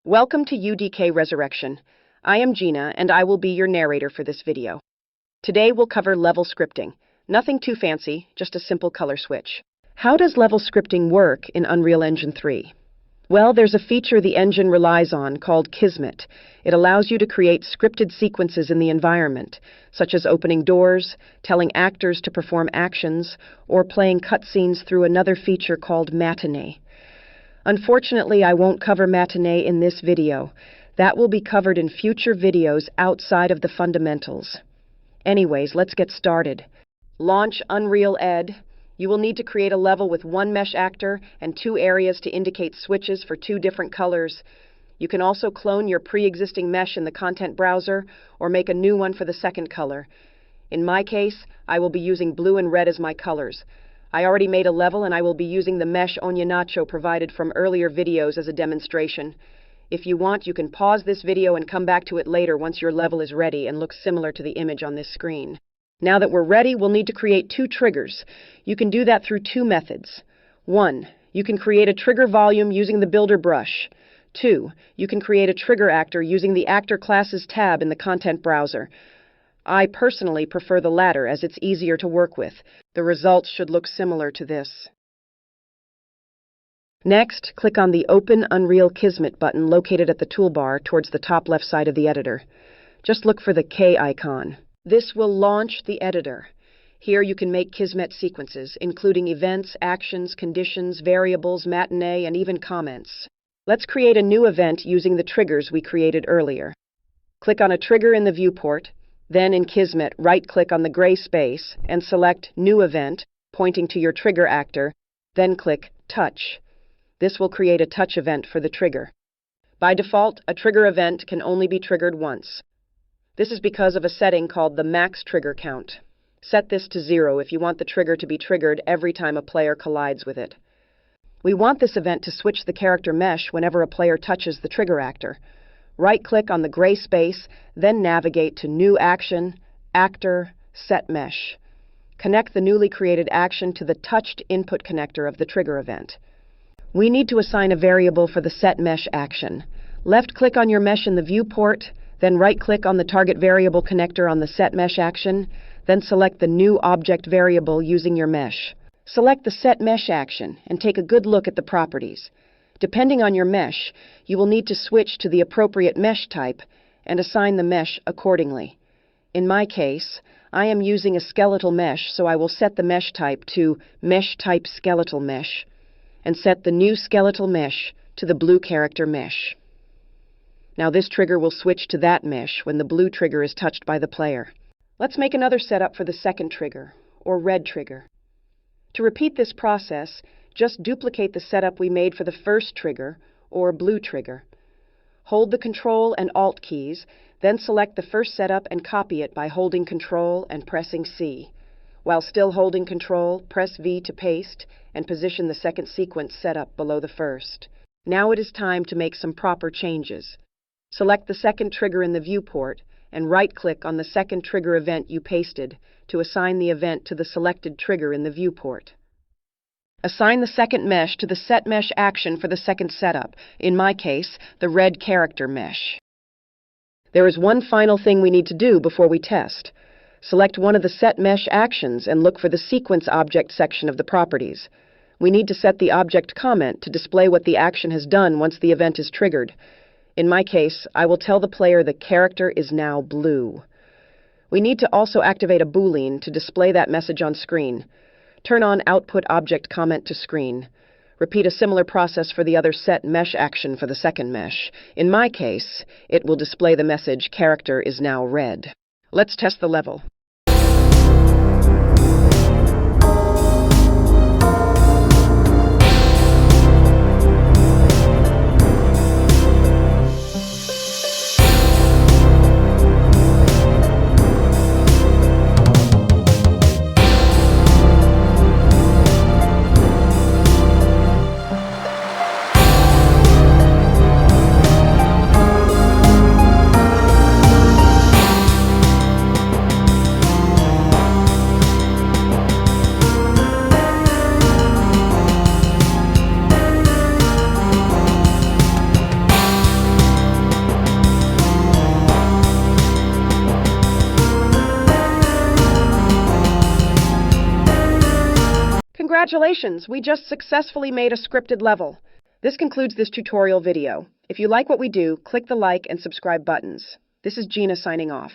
Welcome to UDK Resurrection. I am Gina, and I will be your narrator for this video. Today we'll cover level scripting. Nothing too fancy, just a simple color switch. How does level scripting work in Unreal Engine 3? Well, there's a feature the engine relies on called Kismet. It allows you to create scripted sequences in the environment, such as opening doors, telling actors to perform actions, or playing cutscenes through another feature called Matinee. Unfortunately, I won't cover Matinee in this video. That will be covered in future videos outside of the fundamentals. Anyways, let's get started. Launch Unreal Ed. You will need to create a level with one mesh actor and 2 areas to indicate switches for 2 different colors. You can also clone your pre-existing mesh in the content browser or make a new one for the second color. In my case, I will be using blue and red as my colors. I already made a level and I will be using the mesh Nacho provided from earlier videos as a demonstration. If you want, you can pause this video and come back to it later once your level is ready and looks similar to the image on this screen. Now that we're ready, we'll need to create 2 triggers. You can do that through 2 methods. 1. You can create a trigger volume using the Builder brush. 2. You can create a trigger actor using the Actor Classes tab in the content browser. I personally prefer the latter as it's easier to work with. The results should look similar to this. Next, click on the Open Unreal Kismet button located at the toolbar towards the top left side of the editor. Just look for the K icon. This will launch the editor. Here you can make Kismet sequences, including events, actions, conditions, variables, matinee, and even comments. Let's create a new event using the triggers we created earlier. Click on a trigger in the viewport, then in Kismet, right-click on the gray space and select New Event, pointing to your trigger actor, then click Touch. This will create a touch event for the trigger. By default, a trigger event can only be triggered once. This is because of a setting called the max trigger count. Set this to 0 if you want the trigger to be triggered every time a player collides with it. We want this event to switch the character mesh whenever a player touches the trigger actor. Right-click on the gray space, then navigate to New Action, Actor, Set Mesh. Connect the newly created action to the touched input connector of the trigger event. We need to assign a variable for the Set Mesh action. Left-click on your mesh in the viewport, then right-click on the target variable connector on the Set Mesh action, then select the new object variable using your mesh. Select the Set Mesh action and take a good look at the properties. Depending on your mesh, you will need to switch to the appropriate mesh type and assign the mesh accordingly. In my case, I am using a skeletal mesh, so I will set the mesh type to Mesh Type Skeletal Mesh and set the new skeletal mesh to the blue character mesh. Now this trigger will switch to that mesh when the blue trigger is touched by the player. Let's make another setup for the second trigger, or red trigger. To repeat this process, just duplicate the setup we made for the first trigger, or blue trigger. Hold the Control and Alt keys, then select the first setup and copy it by holding Control and pressing C. While still holding Control, press V to paste and position the second sequence setup below the first. Now it is time to make some proper changes. Select the second trigger in the viewport and right-click on the second trigger event you pasted to assign the event to the selected trigger in the viewport. Assign the second mesh to the Set Mesh action for the second setup, in my case, the red character mesh. There is one final thing we need to do before we test. Select one of the Set Mesh actions and look for the Sequence Object section of the properties. We need to set the object comment to display what the action has done once the event is triggered. In my case, I will tell the player the character is now blue. We need to also activate a Boolean to display that message on screen. Turn on Output Object Comment to Screen. Repeat a similar process for the other Set Mesh action for the second mesh. In my case, it will display the message Character is now red. Let's test the level. Congratulations! We just successfully made a scripted level. This concludes this tutorial video. If you like what we do, click the like and subscribe buttons. This is Gina signing off.